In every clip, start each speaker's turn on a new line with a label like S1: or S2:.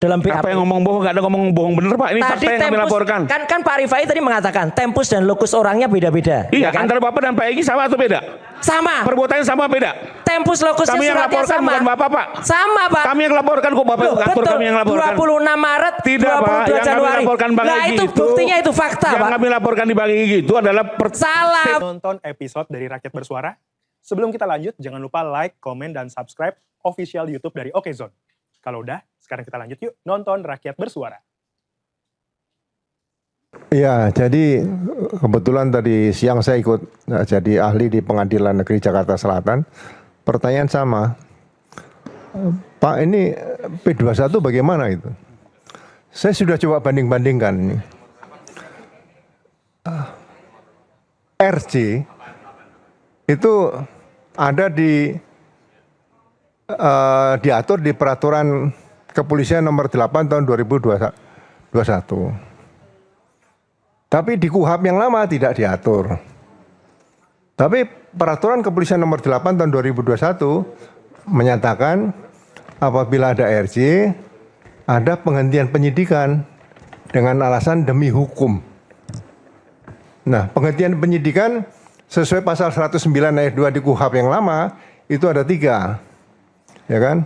S1: dalam BAP.
S2: Apa yang ngomong bohong? Gak ada ngomong bohong, bener Pak. Ini fakta yang kami laporkan.
S1: Kan Pak Rifai tadi mengatakan tempus dan lokus orangnya beda-beda.
S2: Iya,
S1: ya kan?
S2: antara Bapak dan Pak Egy sama atau beda?
S1: Sama.
S2: Perbuatannya sama beda?
S1: Tempus lokusnya
S2: kami yang
S1: suratnya
S2: laporkan
S1: sama.
S2: bukan Bapak, Pak.
S1: Sama, Pak.
S2: Kami yang laporkan kok, Bapak.
S1: Loh,
S2: Betul, kami yang laporkan.
S1: 26 Maret,
S2: tidak,
S1: 22
S2: Pak. Yang
S1: Januari.
S2: kami laporkan Bang
S1: Nah,
S2: Egy
S1: itu buktinya itu fakta,
S2: yang
S1: Pak.
S2: kami laporkan di Bang Egy itu adalah
S1: salah.
S3: Nonton episode dari Rakyat Bersuara. Sebelum kita lanjut, jangan lupa like, komen, dan subscribe official YouTube dari Okezone. Kalau udah, sekarang kita lanjut yuk nonton Rakyat Bersuara.
S4: Ya, jadi kebetulan tadi siang saya ikut jadi ahli di Pengadilan Negeri Jakarta Selatan. Pertanyaan sama, Pak, ini P21 bagaimana itu? Saya sudah coba banding-bandingkan ini. RJ itu ada diatur di Peraturan Kepolisian Nomor 8 tahun 2021. Tapi di KUHAP yang lama tidak diatur. Tapi Peraturan Kepolisian Nomor 8 tahun 2021 menyatakan apabila ada RJ, ada penghentian penyidikan dengan alasan demi hukum. Nah, penghentian penyidikan sesuai pasal 109 ayat 2 di KUHAP yang lama itu ada 3. Ya kan?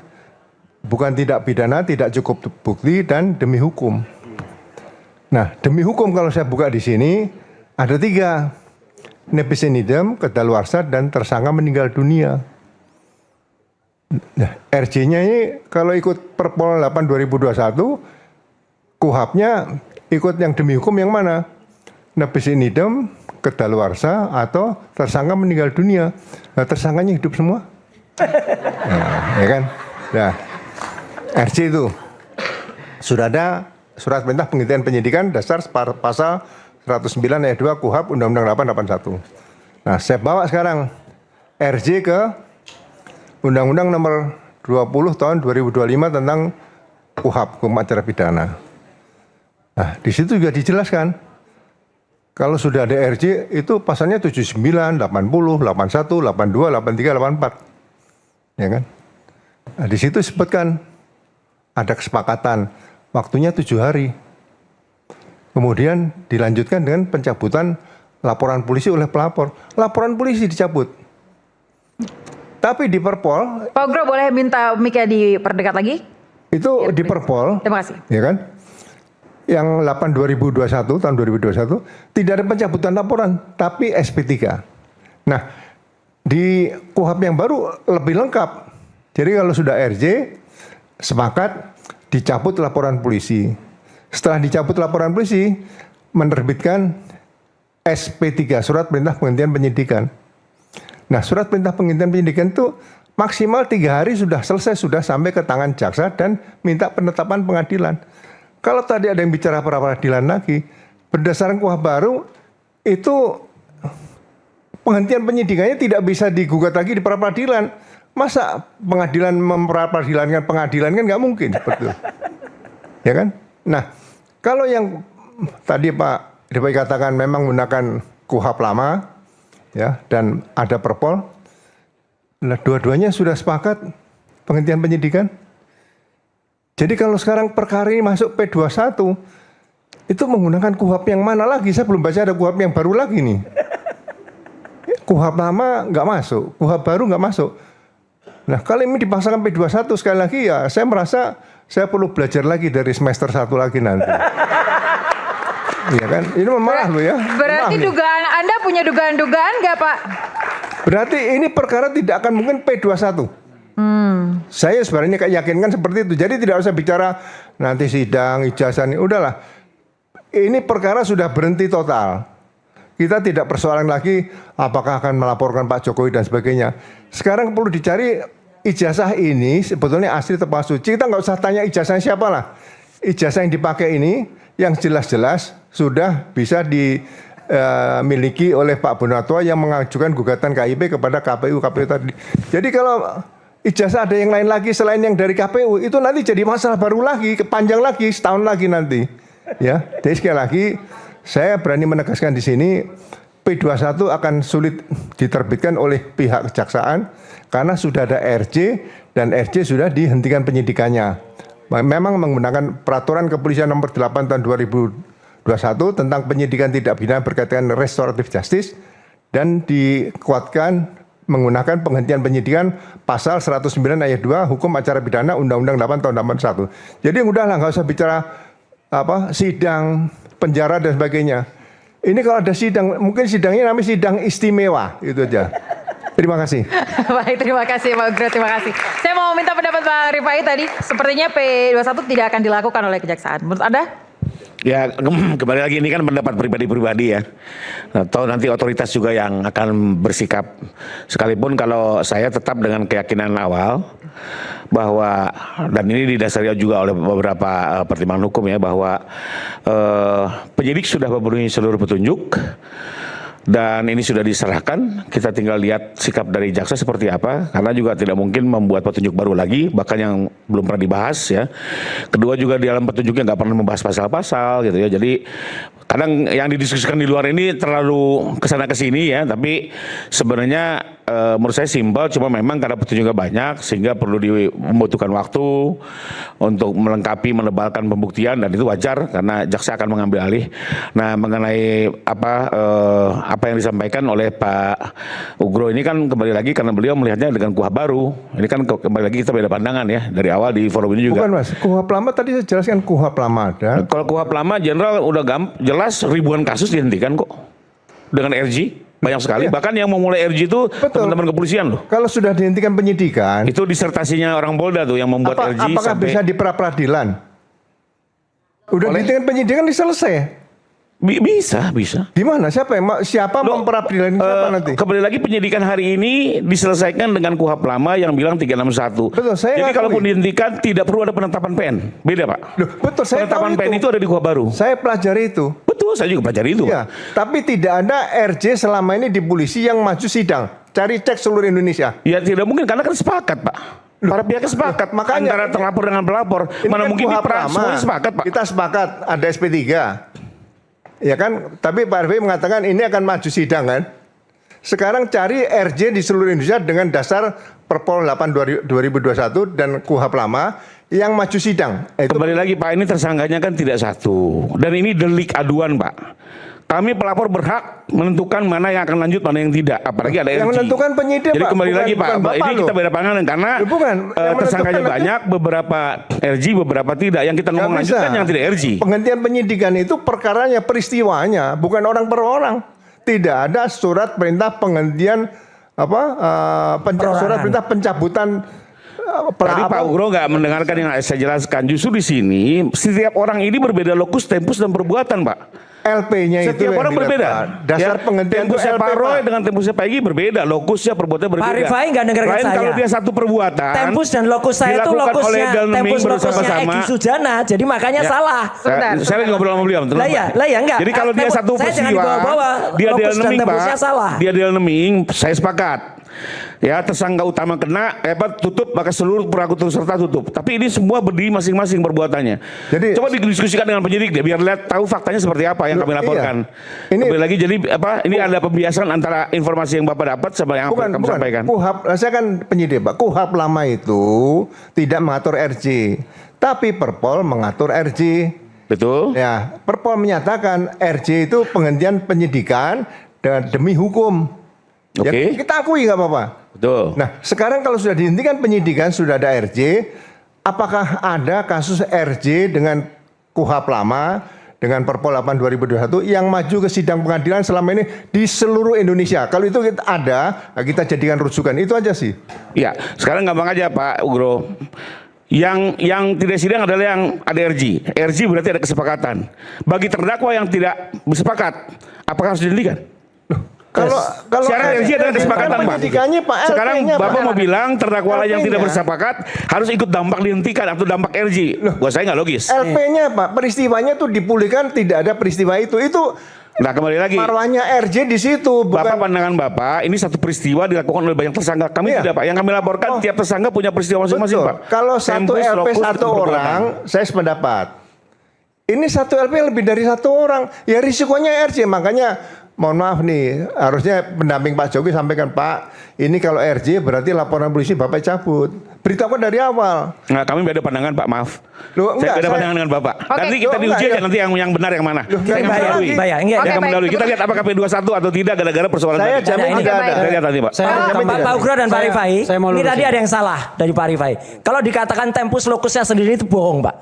S4: Bukan tidak pidana, tidak cukup bukti, dan demi hukum. Nah, demi hukum kalau saya buka di sini ada 3. Nebis in idem, kedaluarsa, dan tersangka meninggal dunia. Nah, RJ-nya ini kalau ikut Perpol 8 2021, KUHAP-nya ikut yang demi hukum yang mana? Nebis in idem, kedaluarsa, atau tersangka meninggal dunia. Nah, tersangkanya hidup semua. Nah, ya kan? Nah, RJ itu sudah ada surat perintah penghentian penyidikan dasar pasal 109 ayat 2 KUHAP Undang-Undang 881. Nah, saya bawa sekarang RJ ke Undang-Undang Nomor 20 tahun 2025 tentang KUHAP, Hukum Acara Pidana. Nah, di situ juga dijelaskan kalau sudah ada RJ itu pasalnya 79, 80, 81, 82, 83, 84. Ya kan? Nah, di situ disebutkan ada kesepakatan waktunya 7 hari. Kemudian dilanjutkan dengan pencabutan laporan polisi oleh pelapor. Laporan polisi dicabut. Tapi di Perpol,
S5: Pak Ugro boleh minta mic-nya diperdekat lagi?
S4: Itu di Perpol.
S5: Terima kasih.
S4: Ya kan? Yang 8 2021 tahun 2021 tidak ada pencabutan laporan, tapi SP3. Nah, di KUHAP yang baru lebih lengkap. Jadi kalau sudah RJ sepakat dicabut laporan polisi. Setelah dicabut laporan polisi, menerbitkan SP3, surat perintah penghentian penyidikan. Nah, surat perintah penghentian penyidikan itu maksimal 3 hari sudah selesai, sudah sampai ke tangan jaksa dan minta penetapan pengadilan. Kalau tadi ada yang bicara pra peradilan lagi, berdasarkan KUHAP baru, itu penghentian penyidikannya tidak bisa digugat lagi di pra peradilan. Masa pengadilan memperadilankan pengadilan kan nggak mungkin, betul. Ya kan? Nah, kalau yang tadi Pak Rifai katakan memang menggunakan KUHAP lama, ya, dan ada Perpol, nah dua-duanya sudah sepakat penghentian penyidikan. Jadi kalau sekarang perkara ini masuk P21, itu menggunakan KUHAP yang mana lagi? Saya belum baca ada KUHAP yang baru lagi nih. KUHAP lama nggak masuk, KUHAP baru nggak masuk. Nah, kalau ini dipaksakan P21 sekali lagi ya, saya merasa saya perlu belajar lagi dari semester 1 lagi nanti. Iya kan? Ini malah loh ya.
S5: Berarti dugaan Anda punya dugaan-dugaan nggak, Pak?
S4: Berarti ini perkara tidak akan mungkin P21. Saya sebenarnya yakinkan seperti itu. Jadi tidak usah bicara nanti sidang, ijazah ini. Udahlah. Ini perkara sudah berhenti total. Kita tidak persoalan lagi apakah akan melaporkan Pak Jokowi dan sebagainya. Sekarang perlu dicari ijazah ini sebetulnya asli atau palsu. Kita nggak usah tanya ijazah siapa lah. Ijazah yang dipakai ini yang jelas-jelas sudah bisa dimiliki oleh Pak Bonatua yang mengajukan gugatan KIP kepada KPU tadi. Jadi kalau ijazah ada yang lain lagi selain yang dari KPU itu nanti jadi masalah baru lagi, panjang lagi, setahun lagi nanti. Ya, jadi sekali lagi saya berani menegaskan di sini P21 akan sulit diterbitkan oleh pihak kejaksaan karena sudah ada RJ dan RJ sudah dihentikan penyidikannya. memang menggunakan peraturan kepolisian nomor 8 tahun 2021 tentang penyidikan tindak pidana berkaitan restoratif justice dan dikuatkan menggunakan penghentian penyidikan pasal 109 ayat 2 hukum acara pidana Undang-Undang 8 tahun 81. Jadi udahlah nggak usah bicara sidang, penjara dan sebagainya. Ini kalau ada sidang, mungkin sidangnya namanya sidang istimewa, itu aja. Terima kasih.
S5: Baik, terima kasih Pak Ugro, terima kasih. Saya mau minta pendapat Pak Rifai tadi, sepertinya P21 tidak akan dilakukan oleh Kejaksaan. Menurut Anda?
S2: Ya kembali lagi ini kan pendapat pribadi-pribadi ya. Atau nanti otoritas juga yang akan bersikap. Sekalipun kalau saya tetap dengan keyakinan awal bahwa, dan ini didasari juga oleh beberapa pertimbangan hukum ya, bahwa penyidik sudah memenuhi seluruh petunjuk. Dan ini sudah diserahkan, kita tinggal lihat sikap dari jaksa seperti apa, karena juga tidak mungkin membuat petunjuk baru lagi, bahkan yang belum pernah dibahas ya. Kedua juga di dalam petunjuknya nggak pernah membahas pasal-pasal gitu ya, jadi kadang yang didiskusikan di luar ini terlalu kesana kesini ya, tapi sebenarnya menurut saya simpel, cuma memang karena petunjuknya banyak sehingga perlu membutuhkan waktu untuk melengkapi, menebalkan pembuktian, dan itu wajar karena jaksa akan mengambil alih. Nah mengenai apa yang disampaikan oleh Pak Ugro ini kan kembali lagi karena beliau melihatnya dengan KUHP baru. Ini kan kembali lagi kita beda pandangan ya dari awal di forum ini juga.
S4: Bukan Mas, KUHP lama tadi saya jelaskan KUHP lama ada.
S2: Kalau KUHP lama Jenderal udah jelas ribuan kasus dihentikan kok dengan RG. Banyak sekali, bahkan yang memulai RG itu teman-teman kepolisian loh.
S4: Kalau sudah dihentikan penyidikan,
S2: itu disertasinya orang Polda tuh yang membuat RG.
S4: Apakah
S2: sampai
S4: bisa di pra-peradilan? Udah dihentikan penyidikan selesai.
S2: Bisa.
S4: Gimana? Siapa memperadilan siapa nanti?
S2: Kembali lagi penyidikan hari ini diselesaikan dengan KUHP lama yang bilang 361.
S4: Betul,
S2: Jadi kalaupun dihentikan tidak perlu ada penetapan PN. Beda Pak.
S4: Loh, betul, saya
S2: penetapan
S4: tahu
S2: PN itu ada di KUHP baru.
S4: Saya pelajari itu.
S2: Betul, saya juga pelajari itu.
S4: Ya, tapi tidak ada RJ selama ini di polisi yang maju sidang. Cari cek seluruh Indonesia.
S2: Ya tidak mungkin karena kan sepakat Pak. Para pihak sepakat,
S4: makanya
S2: antara terlapor dengan pelapor. Mana
S4: kan
S2: mungkin semuanya sepakat Pak.
S4: Kita sepakat ada SP3. Ya kan, tapi Pak Rifai mengatakan ini akan maju sidang kan. Sekarang cari RJ di seluruh Indonesia dengan dasar Perpol 8 2021 dan KUHP lama yang maju sidang.
S2: Kembali lagi Pak, ini tersangkanya kan tidak satu. Dan ini delik aduan Pak. Kami pelapor berhak menentukan mana yang akan lanjut, mana yang tidak. Apalagi ada RG.
S4: Yang menentukan penyidik
S2: Jadi
S4: Pak.
S2: kembali lagi Pak, ini kita beda pandangan karena tersangkanya banyak, beberapa RG, beberapa tidak. Yang kita ngomong lanjutkan yang tidak RG.
S4: Penghentian penyidikan itu perkaranya, peristiwanya, bukan orang per orang. Tidak ada surat perintah penghentian surat perintah pencabutan.
S2: Tadi Pak Ugro nggak mendengarkan yang saya jelaskan. Justru di sini setiap orang ini berbeda lokus, tempus dan perbuatan Pak.
S4: LP-nya itu
S2: setiap orang berbeda.
S4: Dasar penghentian
S2: tempusnya Pak Roy dengan tempusnya Pak Egy berbeda, lokusnya perbuatannya berbeda.
S1: Pak Rifai nggak dengarkan saya.
S2: Kalau dia satu perbuatan,
S1: tempus dan lokus saya itu lokusnya tempus-lokusnya Egy Sujana, jadi makanya salah.
S2: Saya lagi ngobrol sama beliau.
S1: Lah ya enggak.
S2: Jadi kalau dia satu peristiwa, dia dianeming Pak. Dia dianeming, saya sepakat. Ya tersangka utama kena, tutup, maka seluruh pelaku turut serta tutup. Tapi ini semua berdiri masing-masing perbuatannya. Jadi coba didiskusikan dengan penyidik dia biar lihat tahu faktanya seperti apa yang kami laporkan. Ini kembali lagi jadi ini ada pembiasan antara informasi yang Bapak dapat sama yang kami sampaikan.
S4: KUHP, saya kan penyidik Pak. KUHP lama itu tidak mengatur RJ, tapi Perpol mengatur RJ.
S2: Betul.
S4: Ya, Perpol menyatakan RJ itu penghentian penyidikan demi hukum.
S2: Oke.
S4: Ya, kita akui nggak apa-apa.
S2: Betul.
S4: Nah, sekarang kalau sudah dihentikan penyidikan, sudah ada RJ, apakah ada kasus RJ dengan KUHP lama, dengan Perpol 8 2021 yang maju ke sidang pengadilan selama ini di seluruh Indonesia? Kalau itu ada, kita jadikan rujukan. Itu aja sih.
S2: Iya, sekarang gampang aja Pak Ugro. Yang tidak sidang adalah yang ada RJ. RJ berarti ada kesepakatan. Bagi terdakwa yang tidak bersepakat, apakah harus dihentikan?
S4: Kalau
S2: secara RJ ada kesepakatan Pak. Sekarang Bapak mau bilang terdakwa yang tidak bersepakat harus ikut dampak dihentikan atau dampak RJ. Buat saya nggak logis.
S4: LP-nya Pak, peristiwanya tuh dipulihkan, tidak ada peristiwa itu.
S2: Nah kembali lagi.
S4: Marwahnya RJ di situ.
S2: Bapak pandangan Bapak, ini satu peristiwa dilakukan oleh banyak tersangka. Kami tidak Pak. Yang kami laporkan tiap tersangka punya peristiwa masing-masing Pak.
S4: Kalau satu LP satu orang, saya sependapat. Ini satu LP lebih dari satu orang. Ya risikonya RJ, makanya mohon maaf nih, harusnya pendamping Pak Jokowi sampaikan, Pak, ini kalau RJ berarti laporan polisi Bapak cabut. Beritahukan dari awal.
S2: Nggak, kami beda pandangan Pak, maaf.
S4: Loh,
S2: Saya
S4: enggak,
S2: beda pandangan dengan Bapak.
S5: Oke.
S2: Nanti kita
S4: Loh,
S2: diuji
S4: enggak,
S2: aja
S4: ya.
S2: nanti yang benar yang mana.
S4: Loh,
S2: Saya akan
S4: enggak,
S2: mendahului.
S1: Bayang, enggak.
S2: Saya
S5: Oke,
S2: akan
S5: baik.
S2: mendahului. Kita lihat apakah P21 atau tidak gara-gara persoalan
S4: Saya
S2: tadi.
S4: jamin
S5: Oke,
S4: tidak
S5: baik.
S4: ada.
S2: Saya lihat nanti Pak.
S1: Pak
S4: tidak.
S1: Ugro dan Pak Rifai,
S6: saya mau
S1: ini
S6: lurusin.
S1: tadi ada yang salah dari Pak Rifai. Kalau dikatakan tempus lokusnya sendiri itu bohong, Pak.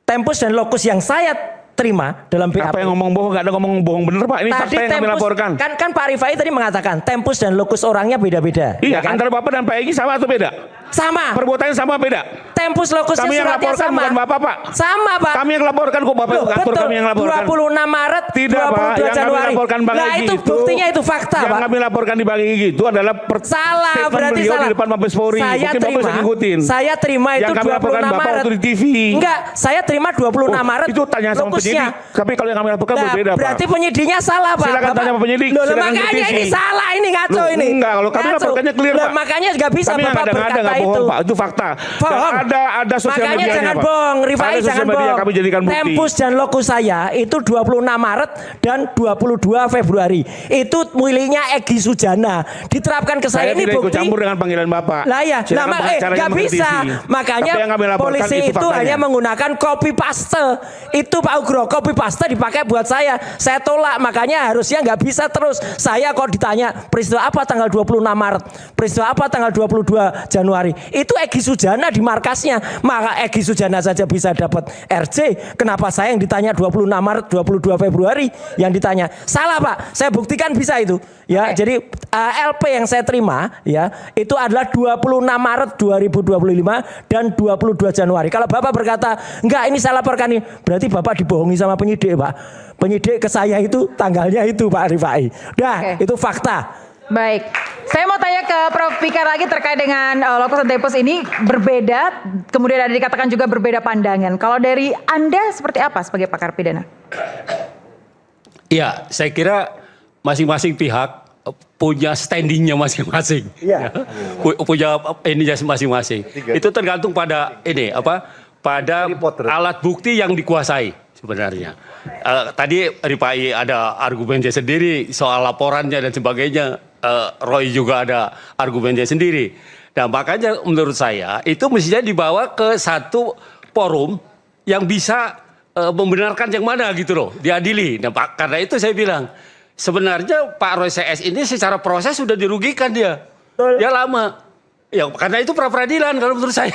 S1: Tempus dan lokus yang saya terima dalam BAP.
S2: Apa yang ngomong bohong? Nggak ada ngomong bohong bener Pak. Ini fakta yang kami laporkan.
S1: Kan Pak Rifai tadi mengatakan tempus dan lokus orangnya beda-beda.
S2: Iya,
S1: kan?
S2: antara Bapak dan Pak Egy sama atau beda?
S1: Sama.
S2: Perbuatannya sama beda?
S1: Tempus lokusnya
S2: Kami yang
S1: suratnya
S2: laporkan
S1: sama.
S2: bukan Bapak, Pak.
S1: Sama, Pak.
S2: Kami yang laporkan kok Bapak
S1: Loh,
S2: ngatur
S1: betul.
S2: kami yang laporkan.
S1: 26 Maret,
S2: Tidak, Pak.
S1: 22
S2: Yang kami
S1: Januari.
S2: laporkan Bang
S1: Nah,
S2: Egy
S1: itu buktinya itu fakta,
S2: yang
S1: Pak.
S2: kami laporkan di Bang Egy itu adalah
S1: Salah,
S2: statement
S1: berarti
S2: beliau
S1: salah.
S2: di depan Mabes Polri.
S1: Saya
S2: Mungkin Bapak
S1: terima.
S2: bisa ngikutin.
S1: Saya terima itu
S2: Yang kami laporkan
S1: 26
S2: Bapak
S1: Maret.
S2: waktu di TV.
S1: Enggak, saya terima 26 Maret.
S2: Itu tanya sama
S1: lokusnya.
S2: penyidik. Tapi kalau yang kami laporkan
S1: Nah,
S2: berbeda, Pak.
S1: berarti penyidiknya salah, Pak.
S2: Silakan tanya sama penyidik,
S1: Loh,
S2: silakan
S1: makanya
S2: kritisi.
S1: ini salah, ini ngaco
S2: Loh,
S1: ini.
S2: enggak, kalau kami
S1: Ngaco.
S2: laporkannya clear,
S1: Loh,
S2: Pak.
S1: makanya nggak bisa
S2: Kami
S1: Bapak
S2: nggak
S1: berkata
S2: nggak
S1: itu.
S2: bohong, Pak. Itu fakta.
S1: Bohong.
S2: Ada sosial
S1: Makanya
S2: medianya,
S1: jangan
S2: Pak.
S1: bohong, Rifai
S2: Ada
S1: jangan
S2: sosial media
S1: bohong.
S2: kami jadikan bukti.
S1: Tempus dan lokus saya itu 26 Maret dan 22 Februari. Itu miliknya Egy Sujana. Diterapkan ke saya, ini
S2: tidak ikut
S1: bukti.
S2: campur dengan panggilan Bapak.
S1: Lah ya,
S2: Silakan caranya
S1: nggak bisa.
S2: mengkritisi.
S1: Makanya
S2: Tapi yang kami laporkan
S1: polisi itu
S2: faktanya.
S1: hanya menggunakan copy paste. Itu Pak Ugro, copy paste dipakai buat saya. Saya tolak, makanya harusnya nggak bisa terus. Saya kok ditanya peristiwa apa tanggal 26 Maret, peristiwa apa tanggal 22 Januari. Itu Egy Sujana di markasnya. Maka Egy Sujana saja bisa dapat RC. Kenapa saya yang ditanya 26 Maret, 22 Februari yang ditanya? Salah, Pak. Saya buktikan bisa itu. Ya, jadi LP yang saya terima ya itu adalah 26 Maret 2025 dan 22 Januari. Kalau Bapak berkata, enggak ini saya laporkan ini, berarti Bapak dibohongi sama penyidik, Pak. Penyidik ke saya itu tanggalnya itu, Pak Rifai. Dah,
S5: Oke.
S1: itu fakta.
S5: Baik, saya mau tanya ke Prof. Fikar lagi terkait dengan lokus dan tempus ini berbeda, kemudian ada dikatakan juga berbeda pandangan. Kalau dari Anda seperti apa sebagai pakar pidana?
S6: Iya, saya kira masing-masing pihak punya standingnya masing-masing.
S1: Iya.
S6: Punya ininya masing-masing. Itu tergantung pada ini pada alat bukti yang dikuasai sebenarnya. Tadi Rifai ada argumennya sendiri soal laporannya dan sebagainya. Roy juga ada argumennya sendiri. Nah, makanya menurut saya itu mestinya dibawa ke satu forum yang bisa membenarkan yang mana gitu loh, diadili. Nah, karena itu saya bilang sebenarnya Pak Roy CS ini secara proses sudah dirugikan dia. Dia lama. Ya karena itu pra peradilan kalau menurut saya.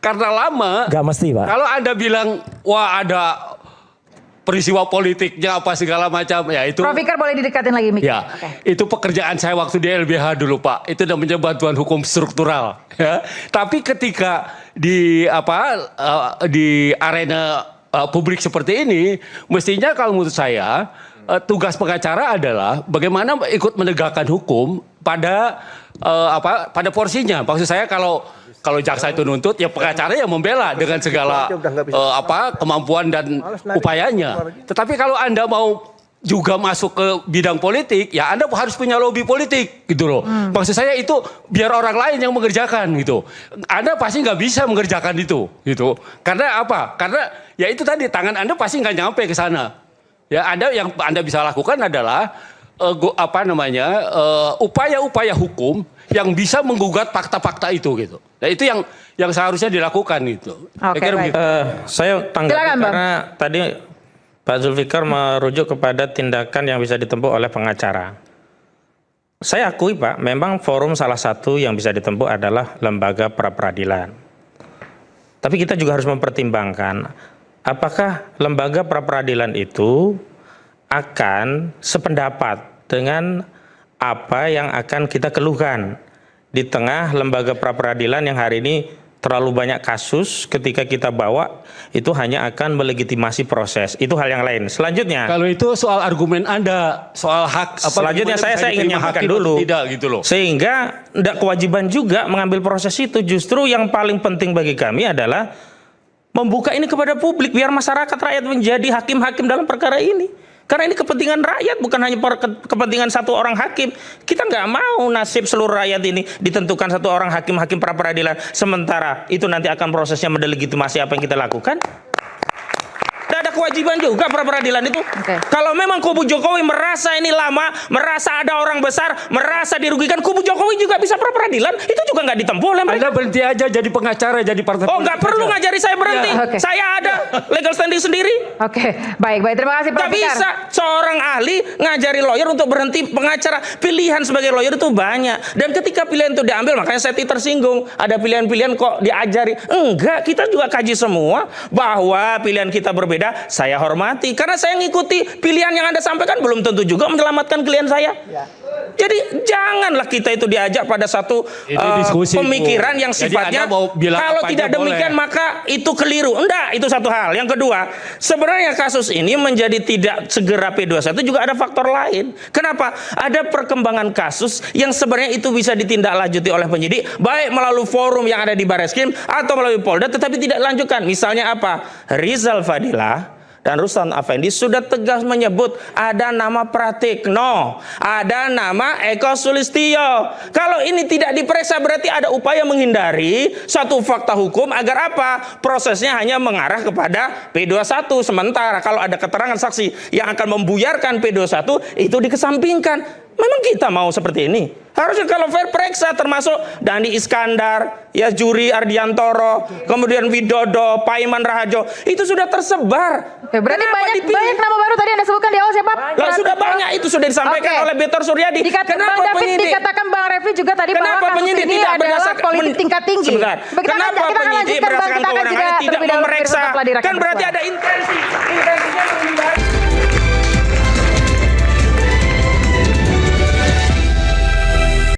S6: Karena lama.
S1: Gak mesti, Pak.
S6: Kalau Anda bilang wah ada peristiwa politiknya apa segala macam ya itu.
S5: Prof. Fikar boleh didekatin lagi Mik.
S6: Ya,
S5: Oke.
S6: itu pekerjaan saya waktu di LBH dulu Pak. Itu namanya bantuan hukum struktural. Ya. Tapi ketika di di arena publik seperti ini, mestinya kalau menurut saya tugas pengacara adalah bagaimana ikut menegakkan hukum pada pada porsinya. Maksud saya kalau jaksa itu nuntut, ya pengacara yang membela dengan segala kemampuan dan upayanya. Tetapi kalau Anda mau juga masuk ke bidang politik, ya Anda harus punya lobby politik gitu loh. Maksud saya itu biar orang lain yang mengerjakan gitu. Anda pasti nggak bisa mengerjakan itu gitu. Karena apa? Karena ya itu tadi tangan Anda pasti nggak nyampe ke sana. Ya yang Anda bisa lakukan adalah upaya-upaya hukum yang bisa menggugat fakta-fakta itu gitu. Nah itu yang seharusnya dilakukan gitu.
S5: Oke, baik.
S7: Saya tanggapi
S5: Silakan, Bang.
S7: karena tadi Pak Zulfikar merujuk kepada tindakan yang bisa ditempuh oleh pengacara. Saya akui Pak, memang forum salah satu yang bisa ditempuh adalah lembaga pra-peradilan. Tapi kita juga harus mempertimbangkan apakah lembaga pra-peradilan itu akan sependapat dengan apa yang akan kita keluhkan di tengah lembaga pra-peradilan yang hari ini terlalu banyak kasus ketika kita bawa itu hanya akan melegitimasi proses. Itu hal yang lain. Selanjutnya.
S6: Kalau itu soal argumen Anda, soal hak.
S7: Selanjutnya saya ingin menyampaikan dulu.
S6: Tidak gitu loh.
S7: Sehingga tidak kewajiban juga mengambil proses itu. Justru yang paling penting bagi kami adalah membuka ini kepada publik biar masyarakat rakyat menjadi hakim-hakim dalam perkara ini. Karena ini kepentingan rakyat, bukan hanya kepentingan satu orang hakim. Kita nggak mau nasib seluruh rakyat ini ditentukan satu orang hakim pra peradilan. Sementara itu nanti akan prosesnya mendelegitimasi apa yang kita lakukan. Tidak ada kewajiban juga pra peradilan itu. Kalau memang kubu Jokowi merasa ini lama, merasa ada orang besar, merasa dirugikan, kubu Jokowi juga bisa pra peradilan. Itu juga nggak ditempuh oleh mereka.
S6: Anda berhenti aja jadi pengacara, jadi partai
S7: Oh, nggak perlu ngajari saya berhenti.
S5: Ya, oke.
S7: Saya ada legal standing sendiri.
S5: Oke, baik. Terima kasih Prof.
S7: Nggak
S5: Fikar.
S7: bisa seorang ahli ngajari lawyer untuk berhenti pengacara. Pilihan sebagai lawyer itu banyak. Dan ketika pilihan itu diambil, makanya saya tersinggung. Ada pilihan-pilihan kok diajari. Enggak, kita juga kaji semua bahwa pilihan kita berbeda. Saya hormati karena saya ngikuti pilihan yang Anda sampaikan belum tentu juga menyelamatkan klien saya. Jadi janganlah kita itu diajak pada satu
S6: diskusi,
S7: pemikiran
S6: Bu.
S7: yang
S6: Jadi
S7: sifatnya
S6: Anda mau bilang
S7: kalau
S6: apa
S7: tidak
S6: aja
S7: demikian
S6: boleh.
S7: maka itu keliru. Enggak, itu satu hal. Yang kedua, sebenarnya kasus ini menjadi tidak segera P21 juga ada faktor lain. Kenapa? Ada perkembangan kasus yang sebenarnya itu bisa ditindaklanjuti oleh penyidik baik melalui forum yang ada di Barreskrim atau melalui Polda tetapi tidak dilanjutkan. Misalnya apa? Rizal Fadilah dan Ruslan Effendi sudah tegas menyebut ada nama Pratikno, ada nama Eko Sulistyo. Kalau ini tidak diperiksa berarti ada upaya menghindari satu fakta hukum agar apa? Prosesnya hanya mengarah kepada P21. Sementara kalau ada keterangan saksi yang akan membuyarkan P21 itu dikesampingkan. Memang kita mau seperti ini? Harusnya kalau fair periksa termasuk Dani Iskandar, ya Juri Ardiantoro, kemudian Widodo, Paiman Raharjo, itu sudah tersebar.
S5: Oke, berarti
S7: Kenapa
S5: banyak
S7: dipilih?
S5: nama baru tadi Anda sebutkan di awal siapa?
S7: Lah sudah banyak itu sudah disampaikan
S5: Oke.
S7: oleh Betor Suryadi.
S5: Bang David, dikatakan Bang Refli juga tadi bahwa
S7: Kenapa
S5: kasus
S7: penyidik
S5: ini
S7: tidak
S5: adalah
S7: berdasarkan
S5: politik tingkat tinggi.
S7: Sebentar. Kenapa penyidik berdasarkan kewenangannya tidak memeriksa? Kan berarti ada intensi. Intensinya menghindari